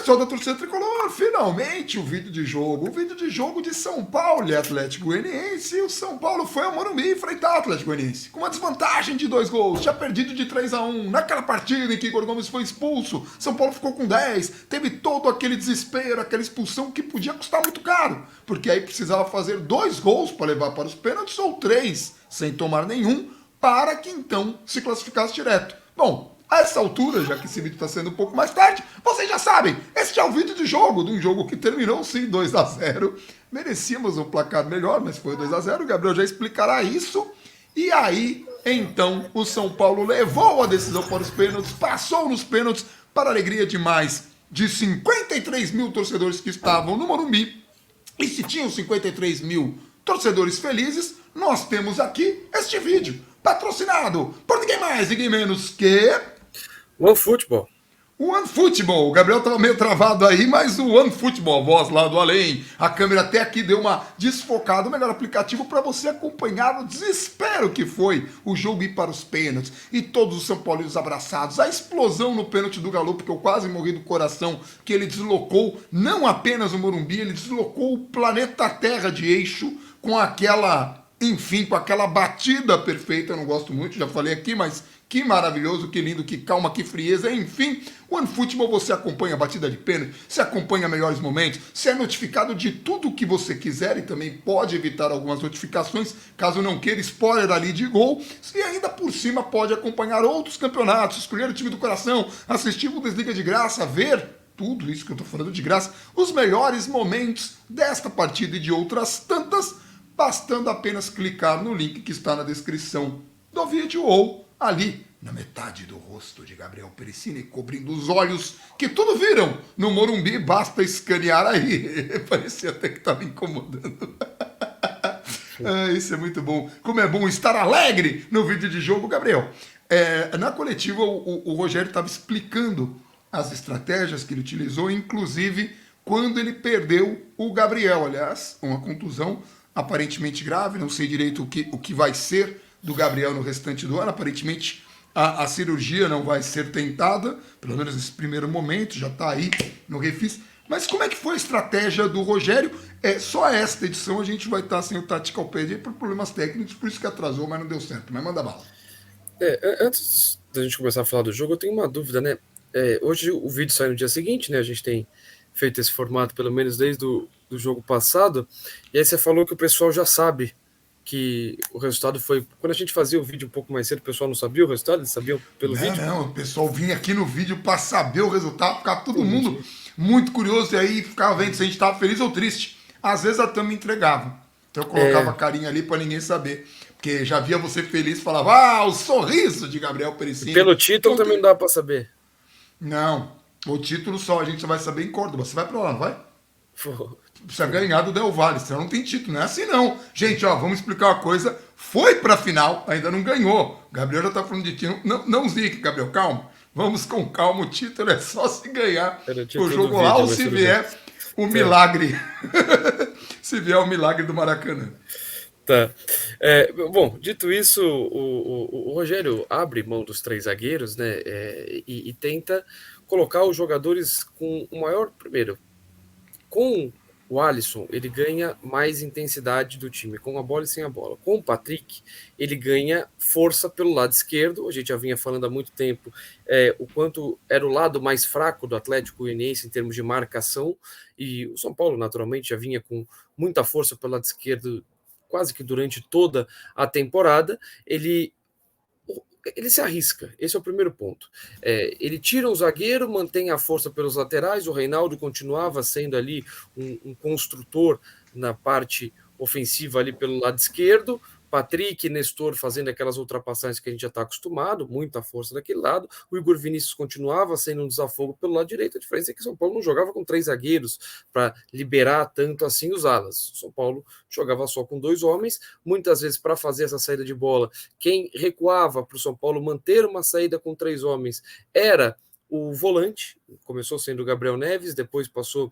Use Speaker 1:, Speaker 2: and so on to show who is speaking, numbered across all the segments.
Speaker 1: Pessoal da torcida tricolor, finalmente o vídeo de jogo. O vídeo de jogo de São Paulo e Atlético Goianiense. E o São Paulo foi ao Morumbi enfrentar o Atlético Goianiense com uma desvantagem de 2 gols. Tinha perdido de 3-1. Naquela partida em que Igor Gomes foi expulso, São Paulo ficou com 10. Teve todo aquele desespero, aquela expulsão que podia custar muito caro. Porque aí precisava fazer 2 gols para levar para os pênaltis ou 3, sem tomar nenhum, para que então se classificasse direto. Bom, a essa altura, já que esse vídeo está sendo um pouco mais tarde, vocês já sabem, este é o vídeo de jogo, de um jogo que terminou sim 2-0. Merecíamos um placar melhor, mas foi 2-0. O Gabriel já explicará isso. E aí, então, o São Paulo levou a decisão para os pênaltis, passou nos pênaltis, para a alegria de mais de 53 mil torcedores que estavam no Morumbi. E se tinham 53 mil torcedores felizes, nós temos aqui este vídeo, patrocinado por ninguém mais, ninguém menos que
Speaker 2: OneFootball.
Speaker 1: o OneFootball. O Gabriel estava meio travado aí, mas o OneFootball, a voz lá do além. A câmera até aqui deu uma desfocada. O melhor aplicativo para você acompanhar o desespero que foi o jogo ir para os pênaltis. E todos os São Paulinos abraçados. A explosão no pênalti do Galo, porque eu quase morri do coração, que ele deslocou não apenas o Morumbi, ele deslocou o planeta Terra de eixo com aquela... Enfim, com aquela batida perfeita, eu não gosto muito, já falei aqui, mas que maravilhoso, que lindo, que calma, que frieza, enfim. O OneFootball você acompanha a batida de pênalti, você acompanha melhores momentos, você é notificado de tudo o que você quiser e também pode evitar algumas notificações, caso não queira, spoiler ali de gol, e ainda por cima pode acompanhar outros campeonatos, escolher o time do coração, assistir o Desliga de Graça, ver tudo isso que eu tô falando de graça, os melhores momentos desta partida e de outras tantas, bastando apenas clicar no link que está na descrição do vídeo ou ali na metade do rosto de Gabriel Perissini, cobrindo os olhos que tudo viram no Morumbi, basta escanear aí. Parecia até que estava incomodando. Isso é muito bom. Como é bom estar alegre no vídeo de jogo, Gabriel. Na coletiva, o Rogério estava explicando as estratégias que ele utilizou, inclusive quando ele perdeu o Gabriel. Aliás, uma contusão aparentemente grave, não sei direito o que vai ser do Gabriel no restante do ano. Aparentemente a cirurgia não vai ser tentada, pelo menos nesse primeiro momento, já está aí no refis. Mas como é que foi a estratégia do Rogério? Só esta edição a gente vai estar sem o Tacticalpedia por problemas técnicos, por isso que atrasou, mas não deu certo. Mas manda bala.
Speaker 2: Antes da gente começar a falar do jogo, eu tenho uma dúvida, né? Hoje o vídeo sai no dia seguinte, né? A gente tem feito esse formato pelo menos desde do jogo passado, e aí você falou que o pessoal já sabe que o resultado foi... Quando a gente fazia o vídeo um pouco mais cedo, o pessoal não sabia o resultado, eles sabiam pelo vídeo?
Speaker 1: Não, o pessoal vinha aqui no vídeo para saber o resultado, ficava todo mundo muito curioso, e aí ficava vendo se a gente estava feliz ou triste. Às vezes a Tami entregava, então eu colocava a carinha ali para ninguém saber, porque já via você feliz e falava, o sorriso de Gabriel Perissini.
Speaker 2: Pelo título também não dá para saber.
Speaker 1: Não, o título só a gente vai saber em Córdoba. Você vai para lá, não vai?
Speaker 2: Pô,
Speaker 1: Precisa ganhar do Del Valle, senão não tem título. Não é assim não. Gente, vamos explicar uma coisa. Foi pra final, ainda não ganhou. Gabriel já tá falando de título. Não zique, Gabriel, calma. Vamos com calma, o título é só se ganhar o jogo lá ou se vier o milagre. Se vier o milagre do Maracanã.
Speaker 2: Tá. Bom, dito isso, o Rogério abre mão dos 3 zagueiros, né? E tenta colocar os jogadores com o maior... Primeiro, com o Alisson, ele ganha mais intensidade do time, com a bola e sem a bola. Com o Patrick, ele ganha força pelo lado esquerdo. A gente já vinha falando há muito tempo o quanto era o lado mais fraco do Atlético Goianiense em termos de marcação, e o São Paulo, naturalmente, já vinha com muita força pelo lado esquerdo quase que durante toda a temporada. Ele se arrisca, esse é o primeiro ponto. Ele tira o zagueiro, mantém a força pelos laterais, o Reinaldo continuava sendo ali um construtor na parte ofensiva ali pelo lado esquerdo, Patrick, Nestor fazendo aquelas ultrapassagens que a gente já está acostumado, muita força daquele lado, o Igor Vinícius continuava sendo um desafogo pelo lado direito. A diferença é que São Paulo não jogava com 3 zagueiros para liberar tanto assim os alas. São Paulo jogava só com 2 homens, muitas vezes para fazer essa saída de bola, quem recuava para o São Paulo manter uma saída com 3 homens era o volante, começou sendo o Gabriel Neves, depois passou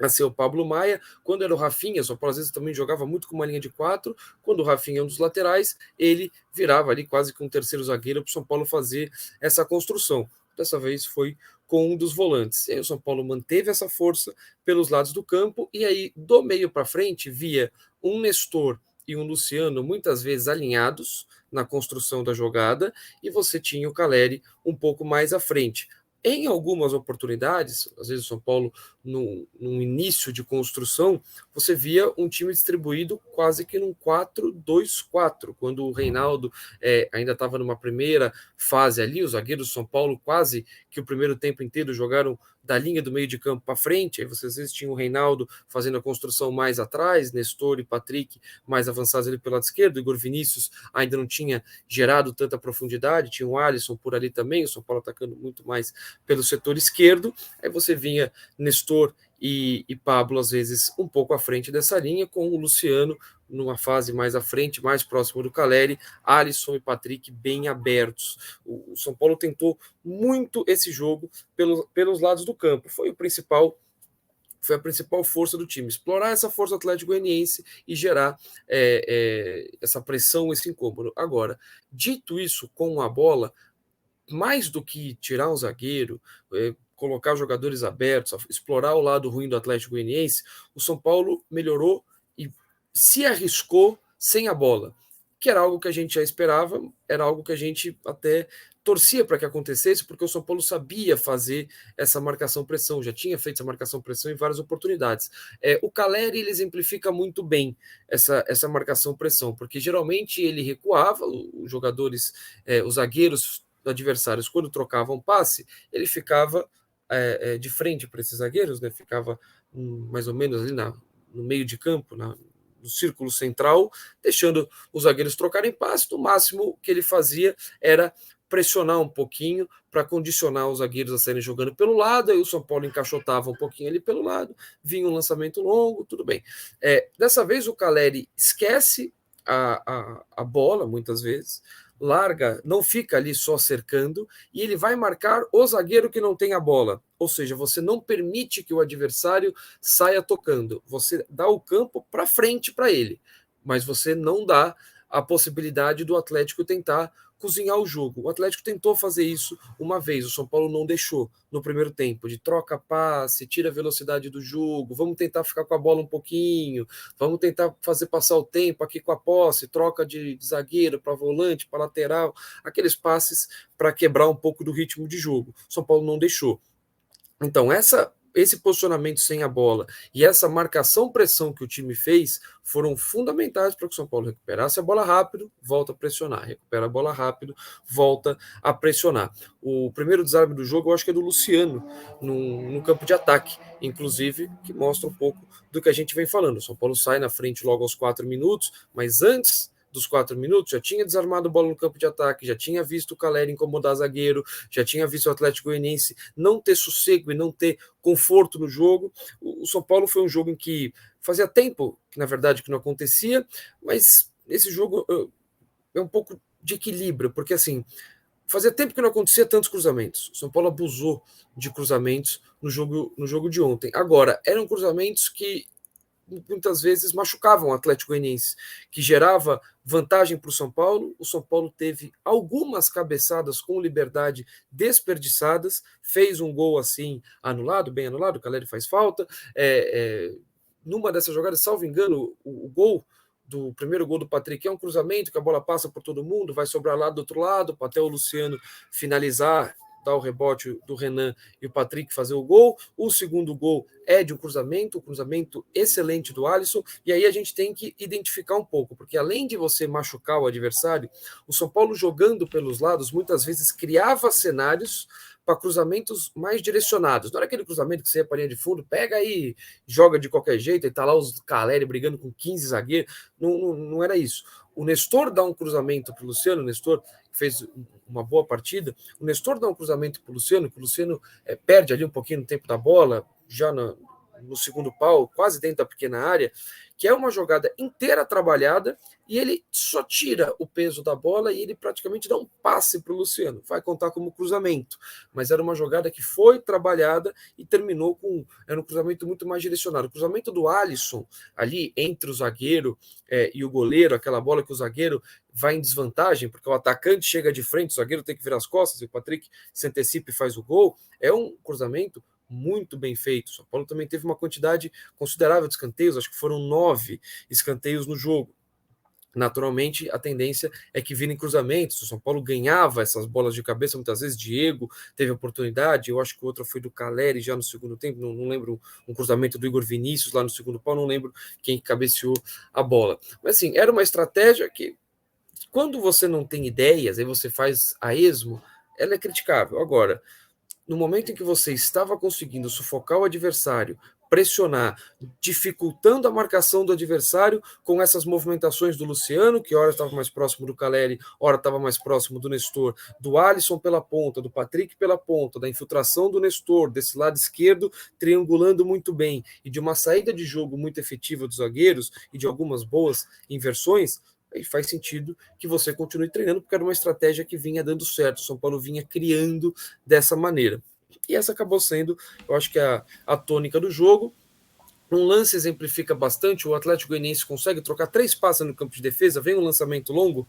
Speaker 2: a ser o Pablo Maia. Quando era o Rafinha, São Paulo às vezes também jogava muito com uma linha de 4, quando o Rafinha é um dos laterais, ele virava ali quase que um terceiro zagueiro para o São Paulo fazer essa construção. Dessa vez foi com um dos volantes. E aí o São Paulo manteve essa força pelos lados do campo, e aí do meio para frente via um Nestor e um Luciano muitas vezes alinhados na construção da jogada, e você tinha o Caleri um pouco mais à frente. Em algumas oportunidades, às vezes o São Paulo, no início de construção, você via um time distribuído quase que num 4-2-4, quando o Reinaldo ainda estava numa primeira fase ali, os zagueiros do São Paulo quase que o primeiro tempo inteiro jogaram da linha do meio de campo para frente, aí você às vezes tinha o Reinaldo fazendo a construção mais atrás, Nestor e Patrick mais avançados ali pelo lado esquerdo, Igor Vinícius ainda não tinha gerado tanta profundidade, tinha o Alisson por ali também, o São Paulo atacando muito mais pelo setor esquerdo, aí você vinha Nestor e Pablo, às vezes, um pouco à frente dessa linha, com o Luciano numa fase mais à frente, mais próximo do Caleri, Alisson e Patrick bem abertos. O São Paulo tentou muito esse jogo pelos lados do campo. Foi a principal força do time, explorar essa força do Atlético Goianiense e gerar essa pressão, esse incômodo. Agora, dito isso, com a bola, mais do que tirar um zagueiro, colocar jogadores abertos, explorar o lado ruim do Atlético Goianiense, o São Paulo melhorou e se arriscou sem a bola, que era algo que a gente já esperava, era algo que a gente até torcia para que acontecesse, porque o São Paulo sabia fazer essa marcação-pressão, já tinha feito essa marcação-pressão em várias oportunidades. O Caleri ele exemplifica muito bem essa marcação-pressão, porque geralmente ele recuava, os jogadores, os zagueiros adversários, quando trocavam passe, ele ficava de frente para esses zagueiros, né? Ficava mais ou menos ali no meio de campo, no círculo central, deixando os zagueiros trocarem passe. No máximo que ele fazia era pressionar um pouquinho para condicionar os zagueiros a saírem jogando pelo lado, aí o São Paulo encaixotava um pouquinho ali pelo lado, vinha um lançamento longo, tudo bem. Dessa vez o Caleri esquece a bola, muitas vezes, larga, não fica ali só cercando, e ele vai marcar o zagueiro que não tem a bola. Ou seja, você não permite que o adversário saia tocando. Você dá o campo para frente para ele, mas você não dá a possibilidade do Atlético tentar cozinhar o jogo. O Atlético tentou fazer isso uma vez, o São Paulo não deixou no primeiro tempo, de troca passe, tira a velocidade do jogo, vamos tentar ficar com a bola um pouquinho, vamos tentar fazer passar o tempo aqui com a posse, troca de zagueiro para volante, para lateral, aqueles passes para quebrar um pouco do ritmo de jogo. O São Paulo não deixou. Então, esse posicionamento sem a bola e essa marcação-pressão que o time fez foram fundamentais para que o São Paulo recuperasse a bola rápido, volta a pressionar, recupera a bola rápido, volta a pressionar. O primeiro desarme do jogo eu acho que é do Luciano, no campo de ataque, inclusive, que mostra um pouco do que a gente vem falando. O São Paulo sai na frente logo aos 4 minutos, mas antes dos 4 minutos, já tinha desarmado a bola no campo de ataque, já tinha visto o Caleri incomodar zagueiro, já tinha visto o Atlético Goianiense não ter sossego e não ter conforto no jogo. O São Paulo foi um jogo em que fazia tempo, que na verdade que não acontecia, mas esse jogo é um pouco de equilíbrio, porque assim, fazia tempo que não acontecia tantos cruzamentos. O São Paulo abusou de cruzamentos no jogo de ontem. Agora, eram cruzamentos que muitas vezes machucavam o Atlético Goianiense, que gerava vantagem para o São Paulo. O São Paulo teve algumas cabeçadas com liberdade desperdiçadas, fez um gol assim anulado, bem anulado, o Caleri faz falta. Numa dessas jogadas, salvo engano, o gol do primeiro gol do Patrick é um cruzamento que a bola passa por todo mundo, vai sobrar lá do outro lado, até o Luciano finalizar, dar o rebote do Renan e o Patrick fazer o gol. O segundo gol é de um cruzamento excelente do Alisson, e aí a gente tem que identificar um pouco, porque além de você machucar o adversário, o São Paulo jogando pelos lados muitas vezes criava cenários para cruzamentos mais direcionados. Não era aquele cruzamento que você ia para a linha de fundo, pega aí, joga de qualquer jeito, e tá lá os Caleri brigando com 15 zagueiros. Não era isso. O Nestor dá um cruzamento para o Luciano, o Nestor fez uma boa partida, o Nestor dá um cruzamento para o Luciano, que o Luciano perde ali um pouquinho no tempo da bola, já no segundo pau, quase dentro da pequena área, que é uma jogada inteira trabalhada e ele só tira o peso da bola e ele praticamente dá um passe para o Luciano. Vai contar como cruzamento, mas era uma jogada que foi trabalhada e terminou com... Era um cruzamento muito mais direcionado. O cruzamento do Alisson, ali entre o zagueiro e o goleiro, aquela bola que o zagueiro vai em desvantagem, porque o atacante chega de frente, o zagueiro tem que virar as costas e o Patrick se antecipa e faz o gol, é um cruzamento muito bem feito. O São Paulo também teve uma quantidade considerável de escanteios, acho que foram 9 escanteios no jogo. Naturalmente, a tendência é que virem cruzamentos. O São Paulo ganhava essas bolas de cabeça, muitas vezes. Diego teve oportunidade, eu acho que outra foi do Caleri já no segundo tempo, não lembro, um cruzamento do Igor Vinícius lá no segundo pau, não lembro quem cabeceou a bola. Mas assim, era uma estratégia que, quando você não tem ideias, aí você faz a esmo, ela é criticável. Agora, no momento em que você estava conseguindo sufocar o adversário, pressionar, dificultando a marcação do adversário com essas movimentações do Luciano, que ora estava mais próximo do Caleri, ora estava mais próximo do Nestor, do Alisson pela ponta, do Patrick pela ponta, da infiltração do Nestor, desse lado esquerdo, triangulando muito bem, e de uma saída de jogo muito efetiva dos zagueiros e de algumas boas inversões, aí faz sentido que você continue treinando, porque era uma estratégia que vinha dando certo. O São Paulo vinha criando dessa maneira. E essa acabou sendo, eu acho que a tônica do jogo. Um lance exemplifica bastante, o Atlético Goianiense consegue trocar 3 passes no campo de defesa, vem um lançamento longo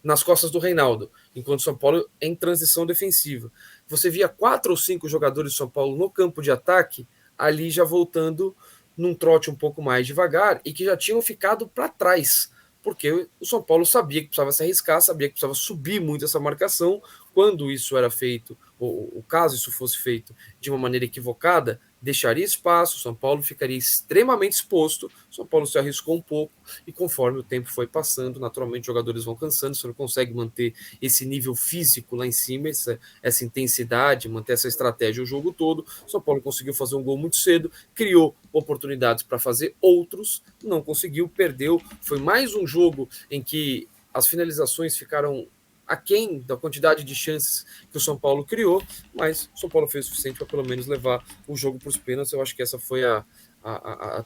Speaker 2: nas costas do Reinaldo, enquanto o São Paulo é em transição defensiva. Você via 4 ou 5 jogadores do São Paulo no campo de ataque, ali já voltando num trote um pouco mais devagar, e que já tinham ficado para trás, porque o São Paulo sabia que precisava se arriscar, sabia que precisava subir muito essa marcação. Quando isso era feito, ou caso isso fosse feito de uma maneira equivocada, deixaria espaço, o São Paulo ficaria extremamente exposto, o São Paulo se arriscou um pouco, e conforme o tempo foi passando, naturalmente os jogadores vão cansando, você não consegue manter esse nível físico lá em cima, essa intensidade, manter essa estratégia o jogo todo. O São Paulo conseguiu fazer um gol muito cedo, criou oportunidades para fazer outros, não conseguiu, perdeu. Foi mais um jogo em que as finalizações ficaram aquém da quantidade de chances que o São Paulo criou, mas o São Paulo fez o suficiente para pelo menos levar o jogo para os pênaltis. Eu acho que essa foi a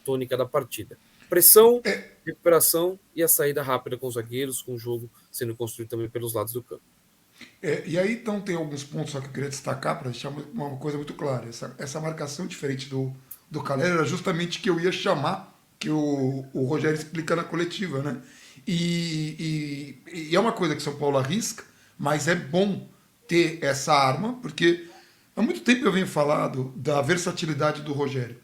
Speaker 2: tônica da partida. Pressão, recuperação e a saída rápida com os zagueiros, com o jogo sendo construído também pelos lados do campo.
Speaker 1: E aí então tem alguns pontos só que eu queria destacar para deixar uma coisa muito clara. Essa marcação diferente do Calera era justamente que eu ia chamar, que o Rogério explica na coletiva, né? E é uma coisa que São Paulo arrisca, mas é bom ter essa arma, porque há muito tempo eu venho falando da versatilidade do Rogério.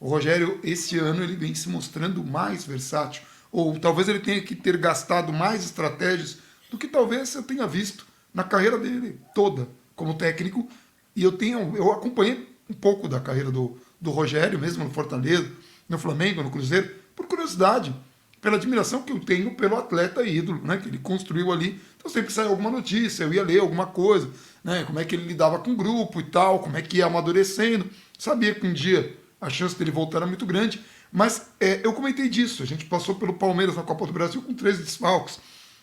Speaker 1: O Rogério, esse ano, ele vem se mostrando mais versátil, ou talvez ele tenha que ter gastado mais estratégias do que talvez eu tenha visto na carreira dele toda como técnico. E eu acompanhei um pouco da carreira do Rogério, mesmo no Fortaleza, no Flamengo, no Cruzeiro, por curiosidade, pela admiração que eu tenho pelo atleta ídolo, né, que ele construiu ali. Então sempre saiu alguma notícia, eu ia ler alguma coisa, né, como é que ele lidava com o grupo e tal, como é que ia amadurecendo. Sabia que um dia a chance dele voltar era muito grande, mas eu comentei disso. A gente passou pelo Palmeiras na Copa do Brasil com 13 desfalques.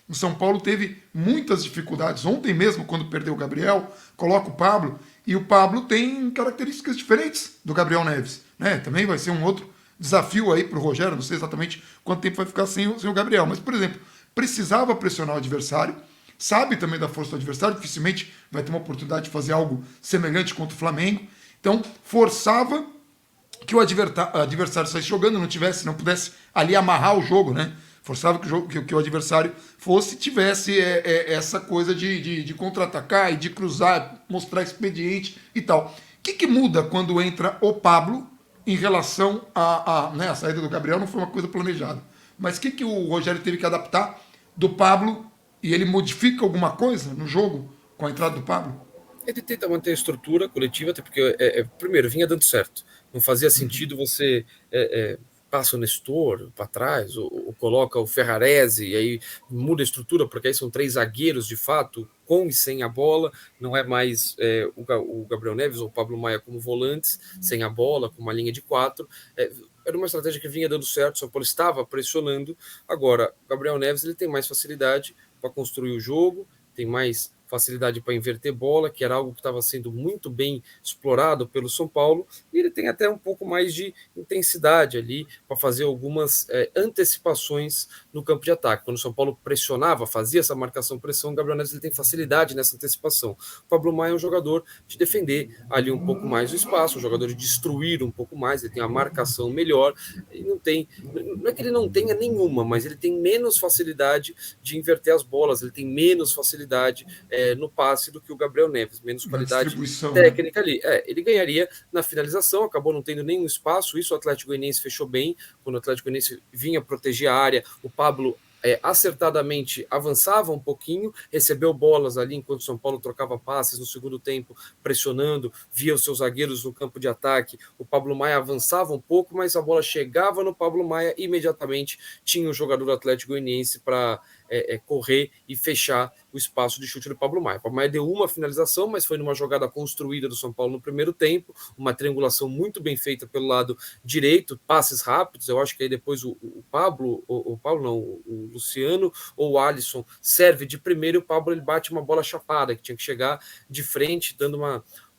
Speaker 1: O São Paulo teve muitas dificuldades. Ontem mesmo, quando perdeu o Gabriel, coloca o Pablo, e o Pablo tem características diferentes do Gabriel Neves, né? Também vai ser um outro desafio aí para o Rogério, não sei exatamente quanto tempo vai ficar sem o Gabriel, mas, por exemplo, precisava pressionar o adversário, sabe também da força do adversário, dificilmente vai ter uma oportunidade de fazer algo semelhante contra o Flamengo, então forçava que o adversário saísse jogando, não pudesse ali amarrar o jogo, né? Forçava que o adversário tivesse essa coisa de contra-atacar e de cruzar, mostrar expediente e tal. O que muda quando entra o Pablo em relação a saída do Gabriel? Não foi uma coisa planejada. Mas o que o Rogério teve que adaptar do Pablo, e ele modifica alguma coisa no jogo com a entrada do Pablo?
Speaker 2: Ele tenta manter a estrutura coletiva, até porque, primeiro, vinha dando certo. Não fazia sentido você passa o Nestor para trás, ou coloca o Ferrarese, e aí muda a estrutura, porque aí são 3 zagueiros, de fato, com e sem a bola. Não é mais o Gabriel Neves ou o Pablo Maia como volantes, sem a bola, com uma linha de 4. Era uma estratégia que vinha dando certo, o São Paulo estava pressionando. Agora, o Gabriel Neves ele tem mais facilidade para construir o jogo, tem mais facilidade para inverter bola, que era algo que estava sendo muito bem explorado pelo São Paulo, e ele tem até um pouco mais de intensidade ali para fazer algumas antecipações no campo de ataque. Quando o São Paulo pressionava, fazia essa marcação-pressão, o Gabriel Neves ele tem facilidade nessa antecipação. O Pablo Maia é um jogador de defender ali um pouco mais o espaço, um jogador de destruir um pouco mais, ele tem a marcação melhor, e não é que ele não tenha nenhuma, mas ele tem menos facilidade de inverter as bolas, ele tem menos facilidade no passe do que o Gabriel Neves, menos qualidade técnica, né? Ali. Ele ganharia na finalização, acabou não tendo nenhum espaço, isso o Atlético Goianiense fechou bem, quando o Atlético Goianiense vinha proteger a área, o Pablo acertadamente avançava um pouquinho, recebeu bolas ali enquanto o São Paulo trocava passes no segundo tempo, pressionando, via os seus zagueiros no campo de ataque, o Pablo Maia avançava um pouco, mas a bola chegava no Pablo Maia, imediatamente tinha o jogador do Atlético Goianiense para correr e fechar o espaço de chute do Pablo Maia. O Pablo Maia deu uma finalização, mas foi numa jogada construída do São Paulo no primeiro tempo, uma triangulação muito bem feita pelo lado direito, passes rápidos, eu acho que aí depois o Luciano ou o Alisson serve de primeiro e o Pablo ele bate uma bola chapada, que tinha que chegar de frente, dando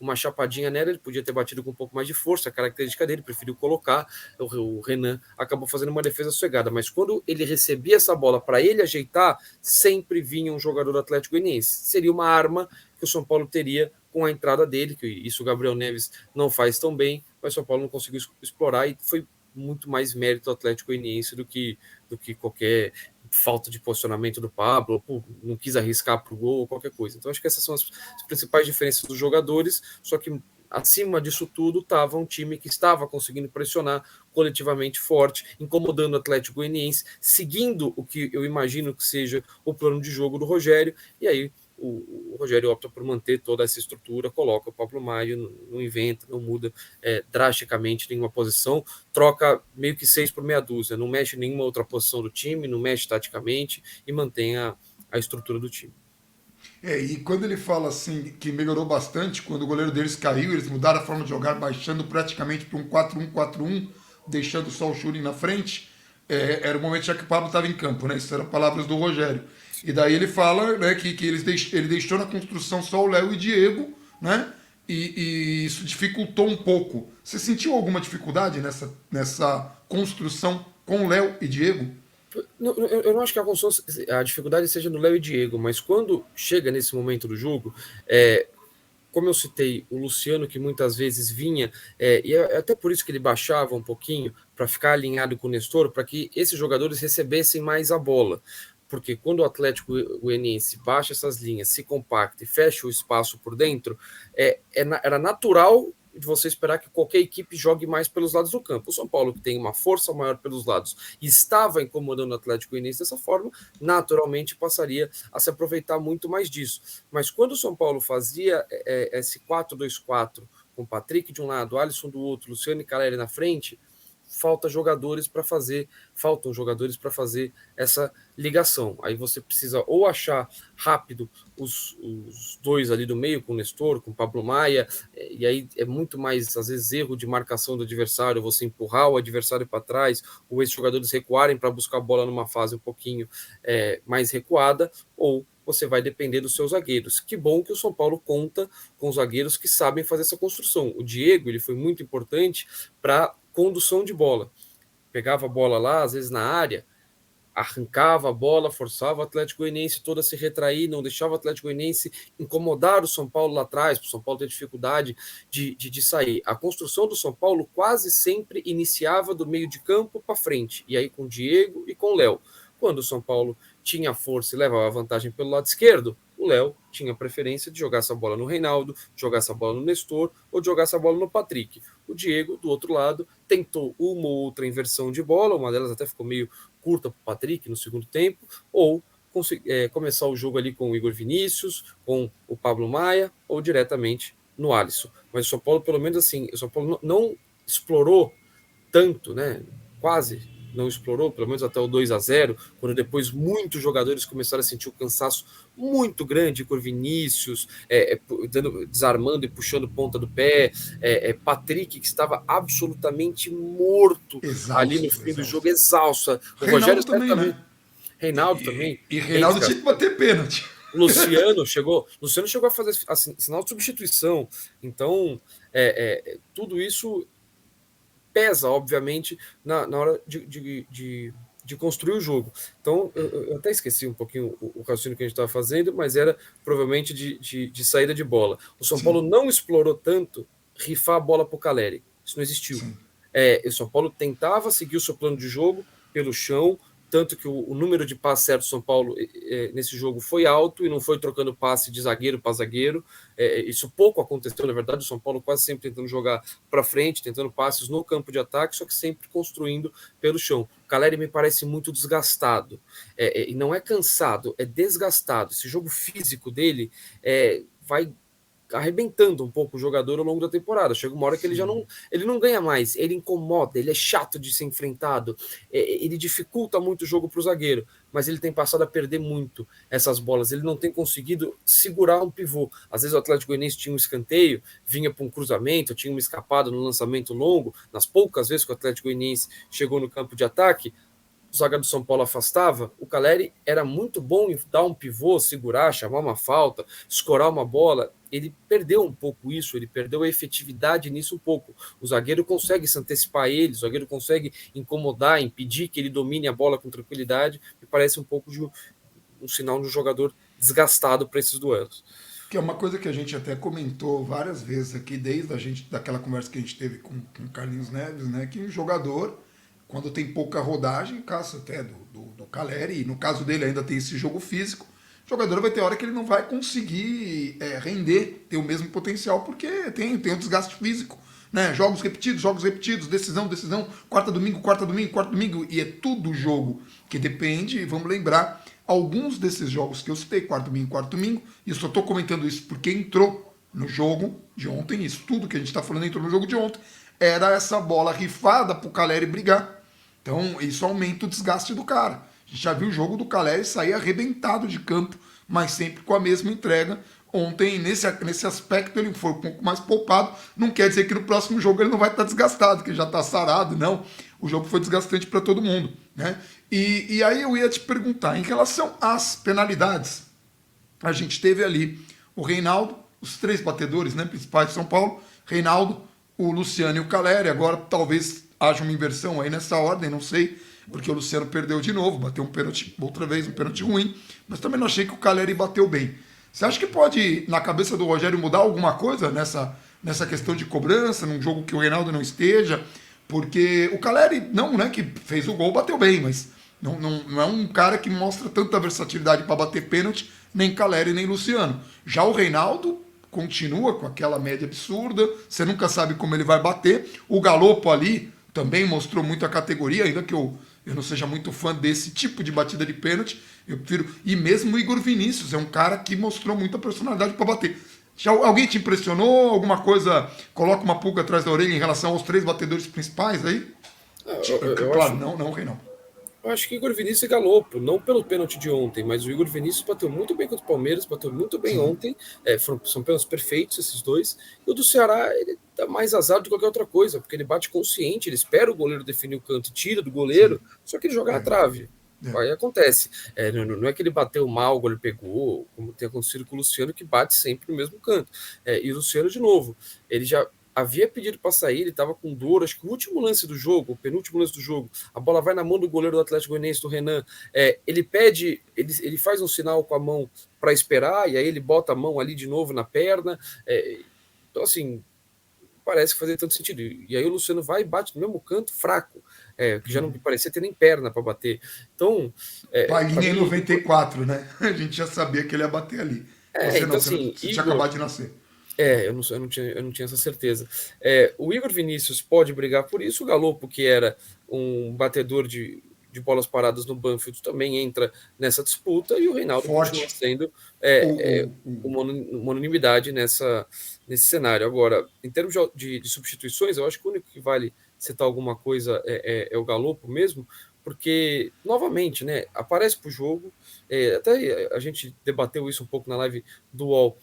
Speaker 2: uma chapadinha nela, ele podia ter batido com um pouco mais de força, a característica dele, preferiu colocar, o Renan acabou fazendo uma defesa sossegada, mas quando ele recebia essa bola para ele ajeitar, sempre vinha um jogador do Atlético Goianiense, seria uma arma que o São Paulo teria com a entrada dele, que isso o Gabriel Neves não faz tão bem, mas o São Paulo não conseguiu explorar e foi muito mais mérito do Atlético Goianiense do que qualquer falta de posicionamento do Pablo, não quis arriscar para o gol ou qualquer coisa. Então acho que essas são as principais diferenças dos jogadores, só que acima disso tudo estava um time que estava conseguindo pressionar coletivamente forte, incomodando o Atlético Goianiense, seguindo o que eu imagino que seja o plano de jogo do Rogério, e aí o Rogério opta por manter toda essa estrutura, coloca o Pablo Maia, não inventa, não muda drasticamente nenhuma posição, troca meio que 6 por meia dúzia, não mexe em nenhuma outra posição do time, não mexe taticamente e mantém a estrutura do time.
Speaker 1: E quando ele fala assim que melhorou bastante, quando o goleiro deles caiu, eles mudaram a forma de jogar, baixando praticamente para um 4-1-4-1, deixando só o Schulling na frente, era o momento já que o Pablo estava em campo, né? Isso eram palavras do Rogério. E daí ele fala, né, que ele deixou na construção só o Léo e o Diego, né? E isso dificultou um pouco. Você sentiu alguma dificuldade nessa construção com Léo e Diego?
Speaker 2: Eu não acho que a dificuldade seja no Léo e Diego, mas quando chega nesse momento do jogo, como eu citei, o Luciano, que muitas vezes vinha, e é até por isso que ele baixava um pouquinho, para ficar alinhado com o Nestor, para que esses jogadores recebessem mais a bola. Porque quando o Atlético Goianiense baixa essas linhas, se compacta e fecha o espaço por dentro, era natural de você esperar que qualquer equipe jogue mais pelos lados do campo. O São Paulo, que tem uma força maior pelos lados e estava incomodando o Atlético Goianiense dessa forma, naturalmente passaria a se aproveitar muito mais disso. Mas quando o São Paulo fazia esse 4-2-4 com o Patrick de um lado, Alisson do outro, Luciano e Caleri na frente, faltam jogadores para fazer essa ligação. Aí você precisa ou achar rápido os dois ali do meio, com o Nestor, com o Pablo Maia, e aí é muito mais, às vezes, erro de marcação do adversário, você empurrar o adversário para trás, ou esses jogadores recuarem para buscar a bola numa fase um pouquinho mais recuada, ou você vai depender dos seus zagueiros. Que bom que o São Paulo conta com zagueiros que sabem fazer essa construção. O Diego, ele foi muito importante para condução de bola. Pegava a bola lá, às vezes na área, arrancava a bola, forçava o Atlético Goianiense todo a se retrair, não deixava o Atlético Goianiense incomodar o São Paulo lá atrás, para o São Paulo ter dificuldade de sair. A construção do São Paulo quase sempre iniciava do meio de campo para frente, e aí com o Diego e com o Léo. Quando o São Paulo tinha força e levava vantagem pelo lado esquerdo, o Léo tinha preferência de jogar essa bola no Reinaldo, de jogar essa bola no Nestor ou de jogar essa bola no Patrick. O Diego, do outro lado, tentou uma ou outra inversão de bola, uma delas até ficou meio curta para o Patrick no segundo tempo, ou começar o jogo ali com o Igor Vinícius, com o Pablo Maia, ou diretamente no Alisson. Mas o São Paulo, pelo menos assim, o São Paulo não explorou tanto, né? Quase não explorou, pelo menos até o 2-0, quando depois muitos jogadores começaram a sentir o cansaço muito grande, com o Vinícius, desarmando e puxando ponta do pé, Patrick, que estava absolutamente morto ali no fim do jogo, exausto. O
Speaker 1: Reinaldo
Speaker 2: Rogério
Speaker 1: também, né?
Speaker 2: Reinaldo também.
Speaker 1: E Reinaldo tinha que bater pênalti.
Speaker 2: Luciano chegou a fazer assim, sinal de substituição. Então, tudo isso pesa, obviamente, na hora de construir o jogo. Então, eu até esqueci um pouquinho o raciocínio que a gente estava fazendo, mas era provavelmente de saída de bola. O São Paulo
Speaker 1: Sim,
Speaker 2: não explorou tanto rifar a bola para o Caleri. Isso não existiu.
Speaker 1: sim.
Speaker 2: O São Paulo tentava seguir o seu plano de jogo pelo chão, tanto que o número de passes certos do São Paulo nesse jogo foi alto e não foi trocando passe de zagueiro para zagueiro. Isso pouco aconteceu, na verdade. O São Paulo quase sempre tentando jogar para frente, tentando passes no campo de ataque, só que sempre construindo pelo chão. O Caleri me parece muito desgastado. E não é cansado, é desgastado. Esse jogo físico dele vai arrebentando um pouco o jogador ao longo da temporada. Chega uma hora que
Speaker 1: Sim.
Speaker 2: ele não ganha mais, ele incomoda, ele é chato de ser enfrentado, ele dificulta muito o jogo para o zagueiro, mas ele tem passado a perder muito essas bolas, ele não tem conseguido segurar um pivô. Às vezes o Atlético Goianiense tinha um escanteio, vinha para um cruzamento, tinha uma escapada no lançamento longo, nas poucas vezes que o Atlético Goianiense chegou no campo de ataque, o zaga do São Paulo afastava, o Caleri era muito bom em dar um pivô, segurar, chamar uma falta, escorar uma bola. Ele perdeu um pouco isso, ele perdeu a efetividade nisso um pouco. O zagueiro consegue se antecipar a ele, o zagueiro consegue incomodar, impedir que ele domine a bola com tranquilidade. Me parece um pouco de um sinal de um jogador desgastado para esses duelos.
Speaker 1: Que é uma coisa que a gente até comentou várias vezes aqui, desde daquela conversa que a gente teve com o Carlinhos Neves, né? Que o jogador, quando tem pouca rodagem, caso até do Caleri, e no caso dele ainda tem esse jogo físico, o jogador vai ter hora que ele não vai conseguir render, ter o mesmo potencial, porque tem um desgaste físico. Né? Jogos repetidos, decisão, decisão, quarta domingo, quarta domingo, quarta domingo, e é tudo jogo que depende, vamos lembrar, alguns desses jogos que eu citei, quarto domingo, e eu só estou comentando isso porque entrou no jogo de ontem, isso tudo que a gente está falando entrou no jogo de ontem, era essa bola rifada para o Caleri brigar. Então isso aumenta o desgaste do cara. A gente já viu o jogo do Caleri sair arrebentado de campo, mas sempre com a mesma entrega. Ontem, nesse aspecto, ele foi um pouco mais poupado. Não quer dizer que no próximo jogo ele não vai estar desgastado, que ele já está sarado, não. O jogo foi desgastante para todo mundo. Né? E aí eu ia te perguntar, em relação às penalidades, a gente teve ali o Reinaldo, os três batedores né, principais de São Paulo, Reinaldo, o Luciano e o Caleri. Agora talvez haja uma inversão aí nessa ordem, não sei, porque o Luciano perdeu de novo, bateu um pênalti outra vez, um pênalti ruim, mas também não achei que o Caleri bateu bem. Você acha que pode, na cabeça do Rogério, mudar alguma coisa nessa questão de cobrança, num jogo que o Reinaldo não esteja? Porque o Caleri, não, né, que fez o gol, bateu bem, mas não é um cara que mostra tanta versatilidade para bater pênalti, nem Caleri, nem Luciano. Já o Reinaldo continua com aquela média absurda, você nunca sabe como ele vai bater. O Galopo ali também mostrou muito a categoria, ainda que eu não seja muito fã desse tipo de batida de pênalti, eu prefiro. E mesmo o Igor Vinícius é um cara que mostrou muita personalidade para bater. Já alguém te impressionou? Alguma coisa coloca uma pulga atrás da orelha em relação aos três batedores principais aí?
Speaker 2: Eu
Speaker 1: Claro,
Speaker 2: acho,
Speaker 1: não, Reinaldo.
Speaker 2: Eu acho que Igor Vinícius e Galopo, não pelo pênalti de ontem, mas o Igor Vinícius bateu muito bem contra o Palmeiras, bateu muito bem
Speaker 1: Sim,
Speaker 2: ontem. São pênaltis perfeitos esses dois. E o do Ceará, ele dá mais azar do que qualquer outra coisa, porque ele bate consciente, ele espera o goleiro definir o canto, tira do goleiro,
Speaker 1: sim.
Speaker 2: só que ele joga na
Speaker 1: É,
Speaker 2: trave.
Speaker 1: é.
Speaker 2: Aí acontece. Não é que ele bateu mal, o goleiro pegou, como tem acontecido com o Luciano, que bate sempre no mesmo canto. E o Luciano, de novo, ele já havia pedido para sair, ele estava com dor, acho que o último lance do jogo, o penúltimo lance do jogo, a bola vai na mão do goleiro do Atlético Goianiense, do Renan, ele pede, ele faz um sinal com a mão para esperar, e aí ele bota a mão ali de novo na perna, então assim, parece que fazia tanto sentido, e aí o Luciano vai e bate no mesmo canto, fraco, que já não parecia ter nem perna para bater, então, para
Speaker 1: Palinha em
Speaker 2: mim,
Speaker 1: 94, né? A gente já sabia que ele ia bater ali. Você não,
Speaker 2: então assim,
Speaker 1: você tinha
Speaker 2: Igor,
Speaker 1: acabado de nascer.
Speaker 2: eu não tinha essa certeza. O Igor Vinícius pode brigar por isso, o Galopo, que era um batedor de bolas paradas no Banfield, também entra nessa disputa, e o Reinaldo continua
Speaker 1: Forte.
Speaker 2: sendo
Speaker 1: O,
Speaker 2: uma unanimidade nesse cenário. Agora, em termos de substituições, eu acho que o único que vale citar alguma coisa é o Galopo mesmo, porque, novamente, né, aparece para o jogo, até a gente debateu isso um pouco na live do UOL,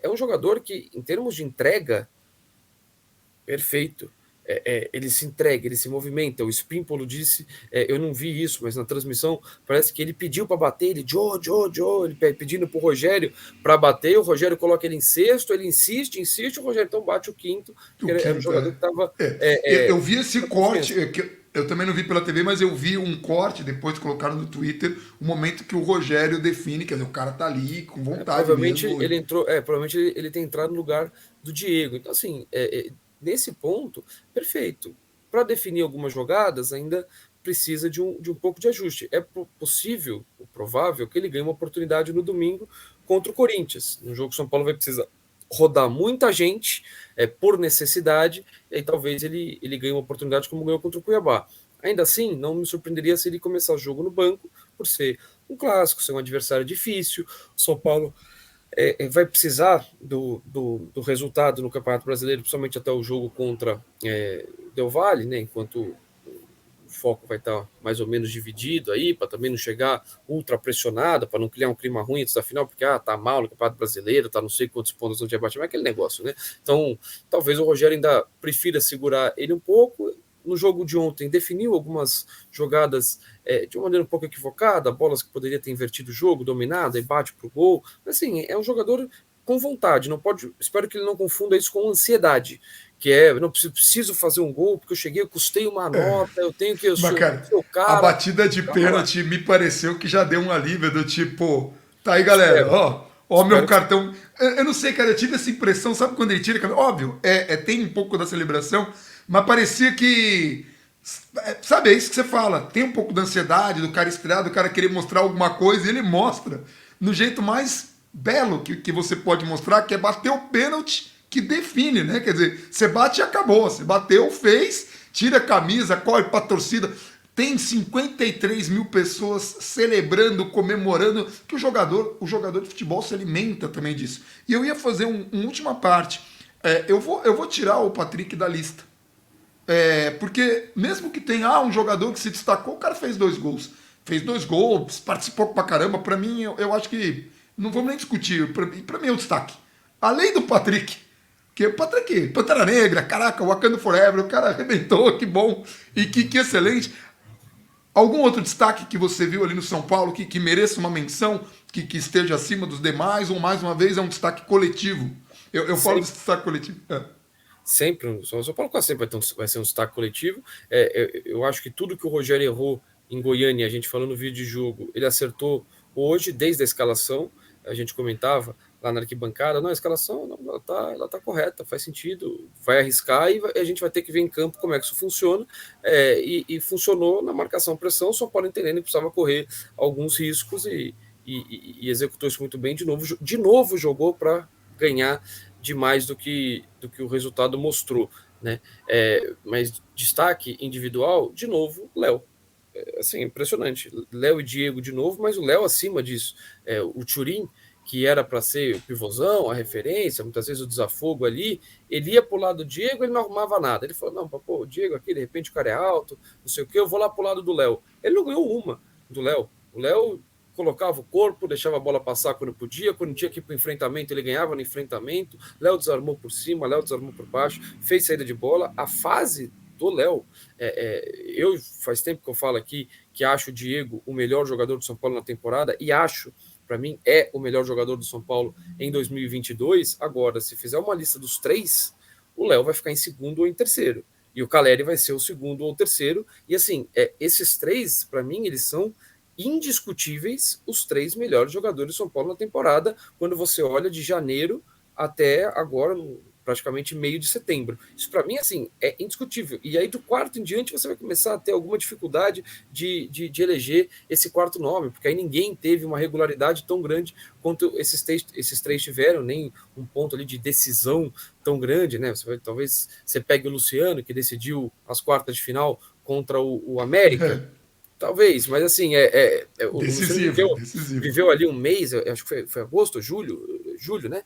Speaker 2: um jogador que, em termos de entrega, perfeito. ele se entrega, ele se movimenta. O Spímpolo disse, eu não vi isso, mas na transmissão parece que ele pediu para bater, ele Joe, ele pedindo para o Rogério para bater, o Rogério coloca ele em sexto, ele insiste, o Rogério então bate o quinto, porque
Speaker 1: O
Speaker 2: era um
Speaker 1: quinto,
Speaker 2: jogador que estava
Speaker 1: eu vi esse corte, que eu também não vi pela TV, mas eu vi um corte, depois colocaram no Twitter, o momento que o Rogério define, quer dizer, o cara tá ali com vontade
Speaker 2: provavelmente
Speaker 1: mesmo.
Speaker 2: ele entrou, provavelmente ele tem entrado no lugar do Diego. Então, assim, nesse ponto, perfeito. Para definir algumas jogadas, ainda precisa de um pouco de ajuste. É possível, provável, que ele ganhe uma oportunidade no domingo contra o Corinthians. No jogo que o São Paulo vai precisar rodar muita gente por necessidade, e aí talvez ele ganhe uma oportunidade como ganhou contra o Cuiabá. Ainda assim, não me surpreenderia se ele começar o jogo no banco, por ser um clássico, ser um adversário difícil. O São Paulo vai precisar do resultado no Campeonato Brasileiro, principalmente até o jogo contra Del Valle, né? Enquanto o foco vai estar mais ou menos dividido aí, para também não chegar ultra pressionado, para não criar um clima ruim antes da final, porque tá mal no Campeonato Brasileiro, tá não sei quantos pontos no debate, mas é aquele negócio, né? Então, talvez o Rogério ainda prefira segurar ele um pouco. No jogo de ontem, definiu algumas jogadas de uma maneira um pouco equivocada, bolas que poderia ter invertido o jogo, dominado, e bate para o gol. Mas, assim, é um jogador com vontade, não pode. Espero que ele não confunda isso com ansiedade, que eu não preciso fazer um gol porque eu cheguei, eu custei uma nota, eu tenho que, eu
Speaker 1: Mas,
Speaker 2: sou
Speaker 1: cara,
Speaker 2: o
Speaker 1: a
Speaker 2: cara.
Speaker 1: batida de
Speaker 2: Calma lá,
Speaker 1: pênalti me pareceu que já deu um alívio do tipo, tá aí, galera,
Speaker 2: espero,
Speaker 1: ó meu
Speaker 2: espero que
Speaker 1: cartão. Eu não sei, cara, eu tive essa impressão, sabe quando ele tira a camisa? Óbvio, tem um pouco da celebração, mas parecia que. Sabe, é isso que você fala. Tem um pouco da ansiedade, do cara estreado, do cara querer mostrar alguma coisa, e ele mostra no jeito mais belo que você pode mostrar, que é bater o pênalti que define, né? Quer dizer, você bate e acabou. Você bateu, fez, tira a camisa, corre pra torcida. Tem 53 mil pessoas celebrando, comemorando, que o jogador de futebol se alimenta também disso. E eu ia fazer uma última parte. Eu vou tirar o Patrick da lista. Porque mesmo que tenha um jogador que se destacou, o cara fez 2 gols. Fez 2 gols, participou pra caramba. Pra mim, eu acho que não vamos nem discutir. Pra mim é o destaque. Além do Patrick, que o Patrick, Pantera Negra, caraca, Wakanda Forever, o cara arrebentou, que bom e que excelente. Algum outro destaque que você viu ali no São Paulo que mereça uma menção, que esteja acima dos demais, ou mais uma vez é um destaque coletivo? Eu falo desse
Speaker 2: sempre,
Speaker 1: destaque coletivo.
Speaker 2: sempre, o São Paulo quase sempre vai ser um destaque coletivo. Eu acho que tudo que o Rogério errou em Goiânia, a gente falou no vídeo de jogo, ele acertou hoje, desde a escalação. A gente comentava lá na arquibancada, não, a escalação não, ela tá correta, faz sentido, vai arriscar e a gente vai ter que ver em campo como é que isso funciona. E funcionou na marcação-pressão, o São Paulo entendendo que precisava correr alguns riscos e executou isso muito bem. De novo jogou para ganhar de mais do que o resultado mostrou, né? Mas destaque individual, de novo, Léo. Assim, impressionante. Léo e Diego de novo, mas o Léo acima disso. O Turim, que era para ser o pivôzão, a referência, muitas vezes o desafogo ali, ele ia para o lado do Diego, ele não arrumava nada. Ele falou: não, pô, o Diego aqui, de repente o cara é alto, não sei o que, eu vou lá para o lado do Léo. Ele não ganhou uma do Léo. O Léo colocava o corpo, deixava a bola passar quando tinha que ir para o enfrentamento, ele ganhava no enfrentamento. Léo desarmou por cima, Léo desarmou por baixo, fez saída de bola. A fase do Léo, eu faz tempo que eu falo aqui que acho o Diego o melhor jogador do São Paulo na temporada e acho, para mim, é o melhor jogador do São Paulo em 2022. Agora, se fizer uma lista dos três, o Léo vai ficar em segundo ou em terceiro. E o Caleri vai ser o segundo ou terceiro. E assim, esses três, para mim, eles são indiscutíveis os três melhores jogadores do São Paulo na temporada, quando você olha de janeiro até agora, praticamente meio de setembro. Isso para mim, assim, é indiscutível. E aí do quarto em diante você vai começar a ter alguma dificuldade de eleger esse quarto nome, porque aí ninguém teve uma regularidade tão grande quanto esses três tiveram, nem um ponto ali de decisão tão grande, né? Talvez você pegue o Luciano, que decidiu as quartas de final contra o América. Talvez, mas assim, o Luciano
Speaker 1: Decisivo, decisivo.
Speaker 2: viveu ali um mês, acho que foi agosto, julho, né?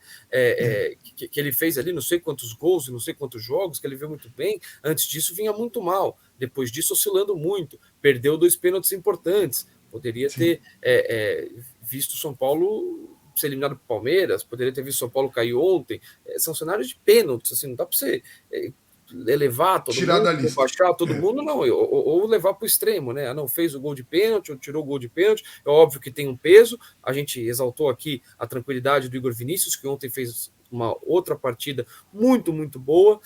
Speaker 2: Que ele fez ali não sei quantos gols e não sei quantos jogos, que ele veio muito bem. Antes disso, vinha muito mal. Depois disso, oscilando muito. Perdeu 2 pênaltis importantes. Poderia
Speaker 1: Sim.
Speaker 2: ter visto o São Paulo ser eliminado por Palmeiras, poderia ter visto o São Paulo cair ontem. São cenários de pênaltis, assim, não dá para você elevar todo
Speaker 1: Tirar
Speaker 2: mundo,
Speaker 1: da lista.
Speaker 2: baixar todo mundo, não, ou levar para o extremo, né? Não fez o gol de pênalti, ou tirou o gol de pênalti, é óbvio que tem um peso. A gente exaltou aqui a tranquilidade do Igor Vinícius, que ontem fez uma outra partida muito, muito boa.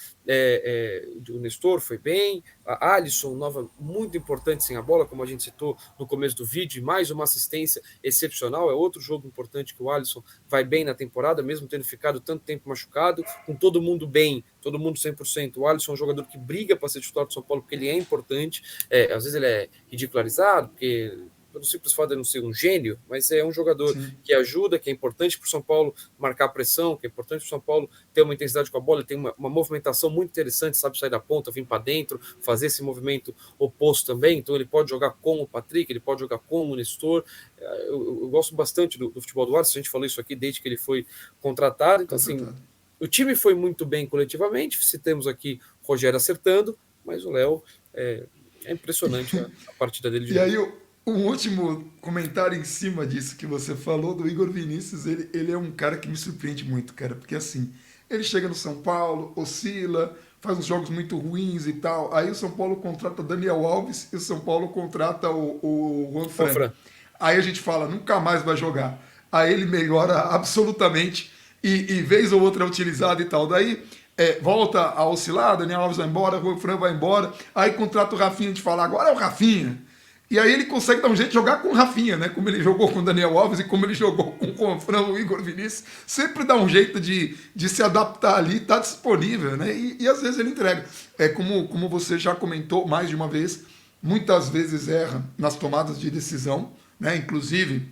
Speaker 2: O Nestor foi bem, a Alisson, nova, muito importante sem a bola, como a gente citou no começo do vídeo, mais uma assistência excepcional. É outro jogo importante que o Alisson vai bem na temporada, mesmo tendo ficado tanto tempo machucado, com todo mundo bem, todo mundo 100%. O Alisson é um jogador que briga para ser titular do São Paulo, porque ele é importante. Às vezes ele é ridicularizado, porque pelo simples fato de não ser um gênio, mas é um jogador
Speaker 1: Sim.
Speaker 2: que ajuda, que é importante para o São Paulo marcar pressão, que é importante para o São Paulo ter uma intensidade com a bola, ele tem uma movimentação muito interessante, sabe sair da ponta, vir para dentro, fazer esse movimento oposto também, então ele pode jogar com o Patrick, ele pode jogar com o Nestor. Eu gosto bastante do futebol do Alisson, a gente falou isso aqui desde que ele foi contratado, então assim, o time foi muito bem coletivamente, citamos aqui o Rogério acertando, mas o Léo é impressionante a partida dele de
Speaker 1: E aí,
Speaker 2: hoje.
Speaker 1: um último comentário em cima disso que você falou do Igor Vinícius, ele é um cara que me surpreende muito, cara, porque assim, ele chega no São Paulo, oscila, faz uns jogos muito ruins e tal, aí o São Paulo contrata Daniel Alves e o São Paulo contrata o Juan
Speaker 2: Ô,
Speaker 1: Fran.
Speaker 2: Fran,
Speaker 1: Aí a gente fala, nunca mais vai jogar. Aí ele melhora absolutamente e vez ou outra é utilizado e tal. Daí volta a oscilar, Daniel Alves vai embora, o Juan Fran vai embora, aí contrata o Rafinha, a gente fala, agora é o Rafinha. E aí ele consegue dar um jeito de jogar com o Rafinha, né? Como ele jogou com o Daniel Alves e como ele jogou com o Juanfran, o Igor Vinícius. Sempre dá um jeito de se adaptar ali, tá disponível, né? E às vezes ele entrega. É como você já comentou mais de uma vez, muitas vezes erra nas tomadas de decisão, né? Inclusive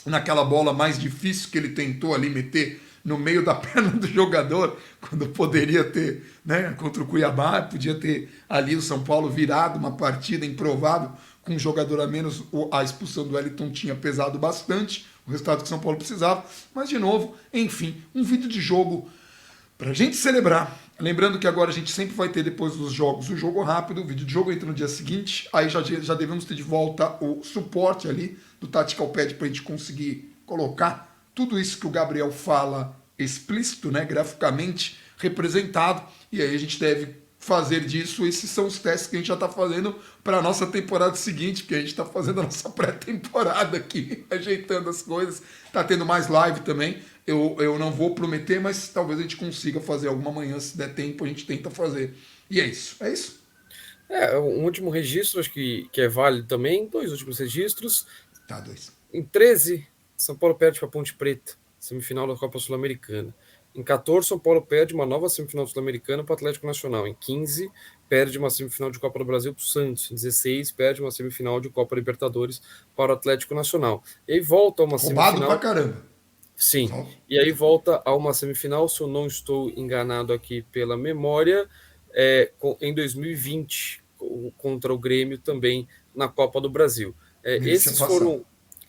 Speaker 1: naquela bola mais difícil que ele tentou ali meter no meio da perna do jogador, quando poderia ter, né, contra o Cuiabá, podia ter ali o São Paulo virado uma partida improvável, com um jogador a menos, a expulsão do Wellington tinha pesado bastante, o resultado que o São Paulo precisava, mas de novo, enfim, um vídeo de jogo pra gente celebrar. Lembrando que agora a gente sempre vai ter, depois dos jogos, o jogo rápido, o vídeo de jogo entra no dia seguinte, aí já devemos ter de volta o suporte ali do Tactical Pad pra gente conseguir colocar tudo isso que o Gabriel fala explícito, né, graficamente representado, e aí a gente deve fazer disso. Esses são os testes que a gente já está fazendo para a nossa temporada seguinte, porque a gente está fazendo a nossa pré-temporada aqui, ajeitando as coisas. Tá tendo mais live também. Eu não vou prometer, mas talvez a gente consiga fazer alguma manhã, se der tempo, a gente tenta fazer. E é isso. É isso?
Speaker 2: Um último registro, acho que é válido também, dois últimos registros.
Speaker 1: Tá, dois.
Speaker 2: Em 13, São Paulo perde para a Ponte Preta, semifinal da Copa Sul-Americana. Em 14, São Paulo perde uma nova semifinal sul-americana para o Atlético Nacional. Em 15, perde uma semifinal de Copa do Brasil para o Santos. Em 16, perde uma semifinal de Copa Libertadores para o Atlético Nacional. E aí volta a uma
Speaker 1: Roubado pra
Speaker 2: semifinal.
Speaker 1: caramba.
Speaker 2: Sim.
Speaker 1: Só.
Speaker 2: E aí volta a uma semifinal, se eu não estou enganado aqui pela memória, em 2020, contra o Grêmio também na Copa do Brasil.
Speaker 1: Merecia passar.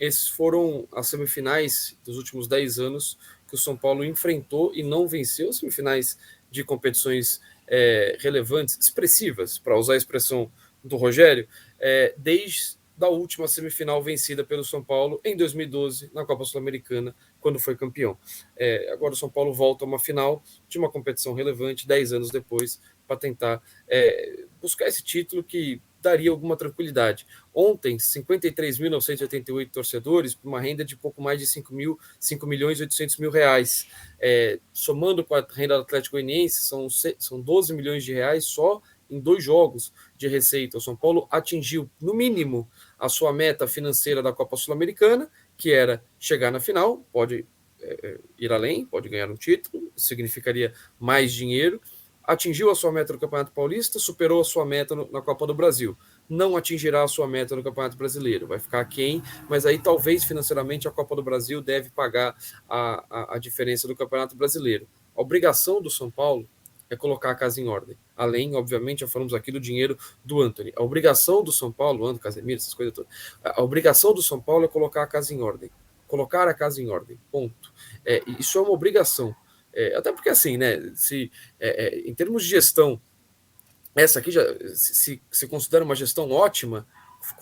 Speaker 2: Esses foram as semifinais dos últimos 10 anos que o São Paulo enfrentou e não venceu, semifinais de competições relevantes, expressivas, para usar a expressão do Rogério, desde da última semifinal vencida pelo São Paulo em 2012 na Copa Sul-Americana, quando foi campeão. Agora o São Paulo volta a uma final de uma competição relevante 10 anos depois para tentar buscar esse título que daria alguma tranquilidade. Ontem, 53.988 torcedores, por uma renda de pouco mais de 5 milhões e 800 mil reais. Somando com a renda do Atlético Goianiense, são 12 milhões de reais só em 2 jogos de receita. O São Paulo atingiu, no mínimo, a sua meta financeira da Copa Sul-Americana, que era chegar na final, pode ir além, pode ganhar um título, significaria mais dinheiro. Atingiu a sua meta no Campeonato Paulista, superou a sua meta na Copa do Brasil. Não atingirá a sua meta no Campeonato Brasileiro, vai ficar aquém, mas aí talvez financeiramente a Copa do Brasil deve pagar a diferença do Campeonato Brasileiro. A obrigação do São Paulo é colocar a casa em ordem. Além, obviamente, já falamos aqui do dinheiro do Antony. A obrigação do São Paulo, Antony, Casemiro, essas coisas todas, a obrigação do São Paulo é colocar a casa em ordem. Colocar a casa em ordem, ponto. Isso é uma obrigação. Até porque, assim, né, em termos de gestão, essa aqui já se considera uma gestão ótima,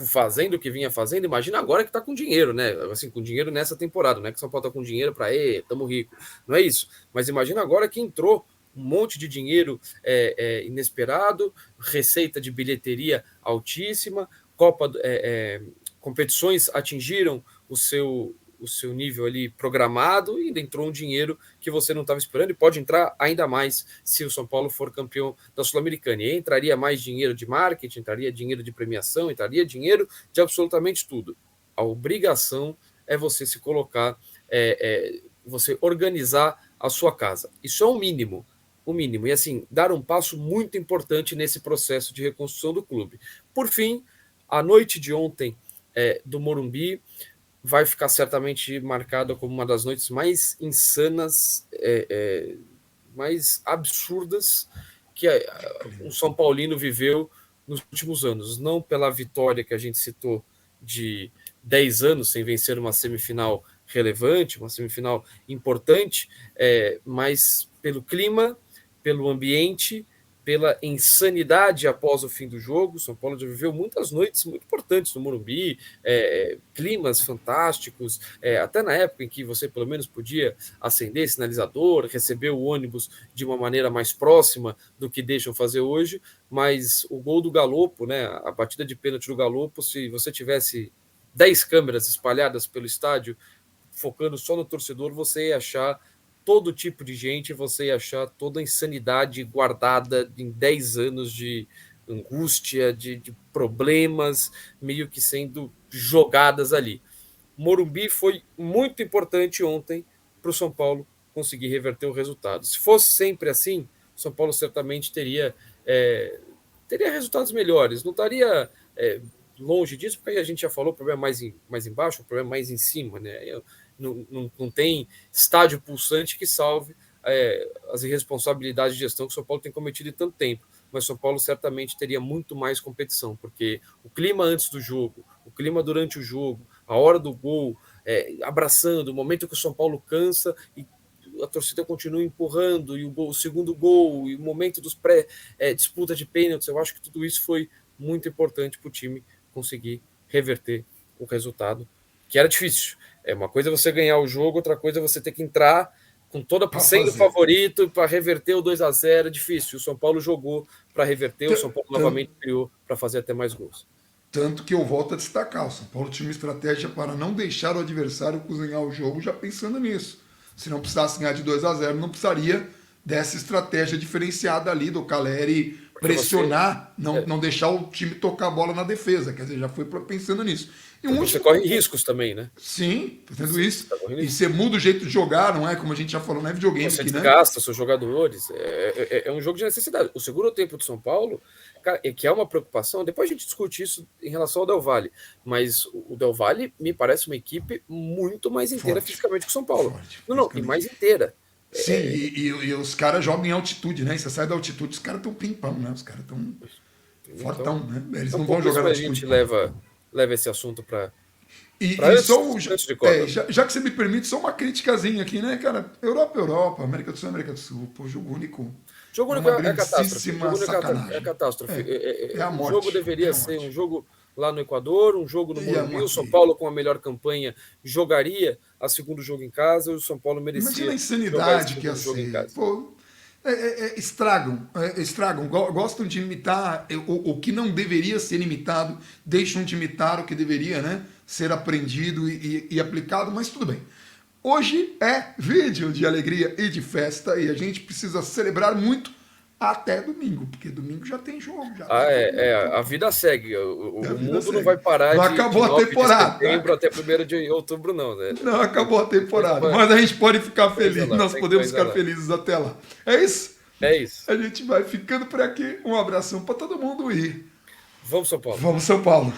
Speaker 2: fazendo o que vinha fazendo, imagina agora que está com dinheiro, né? Assim, com dinheiro nessa temporada, não é que São Paulo está com dinheiro para, estamos rico, não é isso. Mas imagina agora que entrou um monte de dinheiro inesperado, receita de bilheteria altíssima, competições atingiram o seu nível ali programado e entrou um dinheiro que você não estava esperando e pode entrar ainda mais se o São Paulo for campeão da Sul-Americana. E entraria mais dinheiro de marketing, entraria dinheiro de premiação, entraria dinheiro de absolutamente tudo. A obrigação é você se colocar, você organizar a sua casa. Isso é o mínimo. O mínimo. E assim, dar um passo muito importante nesse processo de reconstrução do clube. Por fim, a noite de ontem do Morumbi vai ficar certamente marcada como uma das noites mais insanas, mais absurdas que um São Paulino viveu nos últimos anos. Não pela vitória que a gente citou de 10 anos sem vencer uma semifinal relevante, uma semifinal importante, mas pelo clima, pelo ambiente, pela insanidade após o fim do jogo. São Paulo já viveu muitas noites muito importantes no Morumbi, climas fantásticos, até na época em que você pelo menos podia acender sinalizador, receber o ônibus de uma maneira mais próxima do que deixam fazer hoje, mas o gol do Galopo, né, a batida de pênalti do Galopo, se você tivesse 10 câmeras espalhadas pelo estádio, focando só no torcedor, você ia achar todo tipo de gente, você ia achar toda a insanidade guardada em 10 anos de angústia, de problemas, meio que sendo jogadas ali. Morumbi foi muito importante ontem para o São Paulo conseguir reverter o resultado. Se fosse sempre assim, o São Paulo certamente teria resultados melhores, não estaria longe disso, porque a gente já falou, o problema é mais embaixo, o problema é mais em cima, né? Não tem estádio pulsante que salve as irresponsabilidades de gestão que o São Paulo tem cometido em tanto tempo, mas o São Paulo certamente teria muito mais competição, porque o clima antes do jogo, o clima durante o jogo, a hora do gol, abraçando, o momento que o São Paulo cansa e a torcida continua empurrando, e o segundo gol, e o momento dos disputa de pênaltis, eu acho que tudo isso foi muito importante para o time conseguir reverter o resultado, que era difícil. Uma coisa é você ganhar o jogo, outra coisa é você ter que entrar com sendo favorito para reverter o 2-0, é difícil. O São Paulo jogou para reverter, o São Paulo novamente criou para fazer até mais gols.
Speaker 1: Tanto que eu volto a destacar, o São Paulo tinha uma estratégia para não deixar o adversário cozinhar o jogo já pensando nisso. Se não precisasse ganhar de 2-0, não precisaria dessa estratégia diferenciada ali do Caleri pressionar, não deixar o time tocar a bola na defesa. Quer dizer, já foi pensando nisso.
Speaker 2: E você corre riscos também, né?
Speaker 1: Sim, fazendo isso. E você muda o jeito de jogar, não é? Como a gente já falou, não é videogame
Speaker 2: você
Speaker 1: aqui, né? Você
Speaker 2: desgasta seus jogadores. É um jogo de necessidade. O segundo tempo do São Paulo, cara, que é uma preocupação, depois a gente discute isso em relação ao Del Valle, mas o Del Valle me parece uma equipe muito mais inteira fisicamente que o São Paulo. E mais inteira.
Speaker 1: Sim, e os caras jogam em altitude, né? E você sai da altitude, os caras estão pimpão, né? Os caras estão fortão, né? Eles não vão jogar na altitude.
Speaker 2: A gente leva esse assunto para
Speaker 1: antes de Copa. Já que você me permite, só uma criticazinha aqui, né, cara? Europa, América do Sul, América do Sul. Pô, jogo único.
Speaker 2: Jogo único é catástrofe. É catástrofe.
Speaker 1: A morte.
Speaker 2: O jogo deveria ser um jogo lá no Equador, um jogo no Morumbi. O São Paulo, com a melhor campanha, jogaria a segundo jogo em casa. O São Paulo merecia.
Speaker 1: Imagina a insanidade que ia ser. Pô, estragam. Gostam de imitar o que não deveria ser imitado, deixam de imitar o que deveria, né, ser aprendido e aplicado, mas tudo bem. Hoje é vídeo de alegria e de festa e a gente precisa celebrar muito até domingo, porque domingo já tem jogo.
Speaker 2: A vida segue. O mundo segue. Não vai parar
Speaker 1: não acabou a temporada.
Speaker 2: De setembro até 1º de outubro, não. Né?
Speaker 1: Não acabou a temporada, mas a gente pode ficar feliz. Nós podemos ficar felizes até lá. É isso?
Speaker 2: É isso.
Speaker 1: A gente vai ficando por aqui. Um abração para todo mundo e
Speaker 2: vamos, São Paulo.
Speaker 1: Vamos, São Paulo.